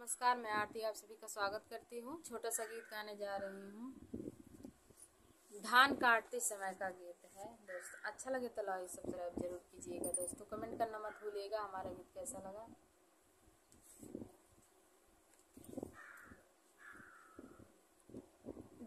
नमस्कार, मैं आरती आप सभी का स्वागत करती हूँ। छोटा सा गीत गाने जा रही हूँ। धान काटते समय का गीत है दोस्तों। अच्छा लगे तो लाइक सब्सक्राइब जरूर कीजिएगा दोस्तों। कमेंट करना मत भूलिएगा हमारा गीत कैसा लगा।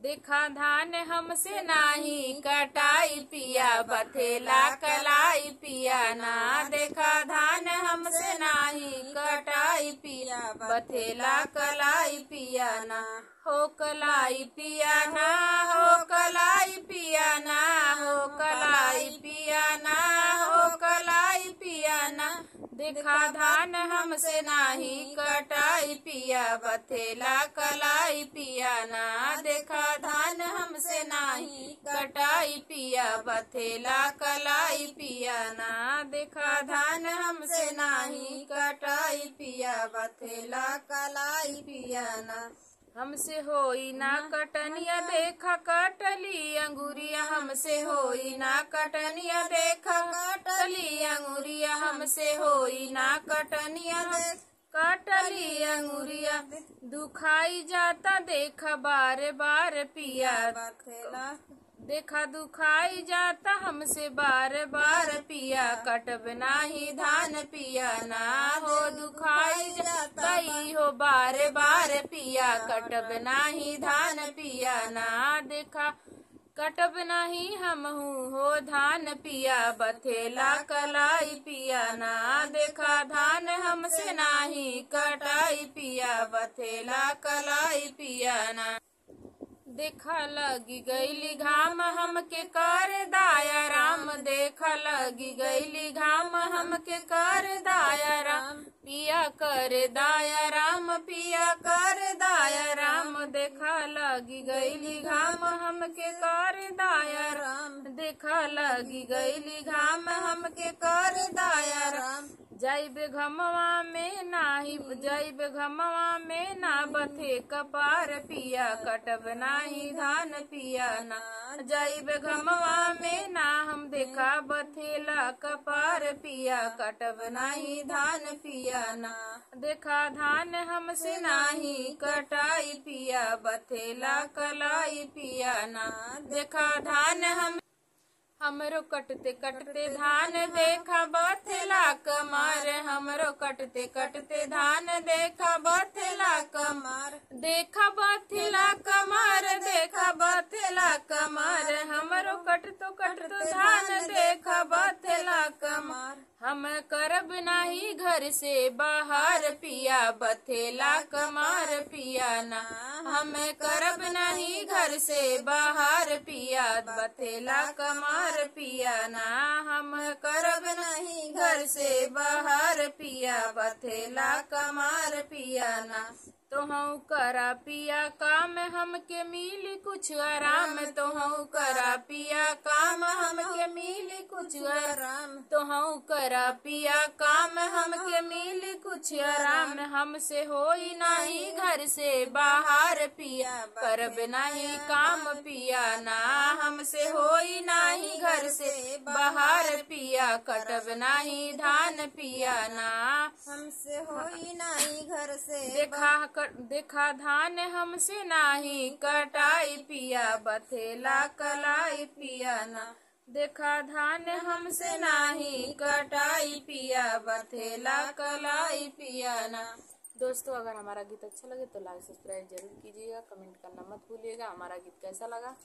देखा धान हमसे नाही कटाई पिया, बथेला कलाई पिया ना। देखा धान हमसे नाही कटाई पिया, बथेला कलाई पिया ना। हो कलाई पिया ना, हो कलाई पिया ना, हो कलाई पिया ना, हो कलाई पिया ना। देखा धान हमसे नाही कटाई पिया, बथेला कलाई पिया ना। देखा धान हमसे नाही कटाई पिया, बथेला कलाई पिया ना। देखा धान हमसे नाही कटाई पिया, बथेला कलाई पिया ना। हमसे होई ना कटनिया देखा कटली अंगूरिया, हमसे होई ना कटनिया देखा कटली अंगूरिया, हमसे होई ना कटनिया कटली अंगूरिया। दुखाई जाता देखा बार बार पिया, देखा दुखाई जाता हमसे बार बार पिया। कटब नाही धान पिया ना, हो दुखाई जाता ही हो बार बार पिया। कटब नाही धान पिया ना, देखा कटब नहीं हम हूँ हो धान पिया, बथेला कलाई पिया ना। देखा धान हमसे नाही कटाई पिया, बथेला कलाई पिया ना। देखा लगी गईली घाम हमके कर दाया राम, देखा लगी गईली घाम हमके कर दाया राम। पिया कर दाया राम, पिया कर दाया राम। देखा लगी गईली घाम हमके कर दाया राम, देखा लगी गईली घाम हमके कर दाया राम। जाइब घमवा में नाही, जाइब घमवा में ना बथे कपार पिया। कटब नाही धान पिया ना, जाइब घमवा में ना हम देखा बथेला कपार पिया। कटब नाही धान पिया ना, देखा धान हमसे नाही कटाई पिया, बथेला कलाई पिया ना। देखा धान हमरो कटते कटते धान देखा बथेला कमार, हमरो कटते कटते धान देखा बथेला कमार। देखा बथेला कमार, देखा बथेला कमार। हमरो कटतो कटतो धान देखा बथेला कमार। हम करब नाही घर से बाहर पिया, बथेला कमार पिया ना। हम करब नहीं घर से बाहर पिया, बथेला कमार पिया ना। हम करब नहीं घर से बाहर पिया, बथेला कमार पिया ना। तो हूँ करा पिया काम हमके मिली कुछ आराम, तो हूँ करा पिया काम हमके मिली कुछ आराम। तो हूँ करा पिया काम हमके मिली कुछ आराम। हमसे होई नहीं घर से बाहर पिया, करब नहीं काम पिया ना। हमसे होई नहीं घर से बाहर पिया, कटब नहीं धान पिया ना। हमसे होई नहीं घर से देखा धान हमसे नाही कटाई पिया, बथेला कलाई पिया ना। देखा धान हमसे नाही कटाई पिया, बथेला कलाई पिया ना। दोस्तों अगर हमारा गीत अच्छा लगे तो लाइक सब्सक्राइब जरूर कीजिएगा। कमेंट करना मत भूलिएगा हमारा गीत कैसा लगा।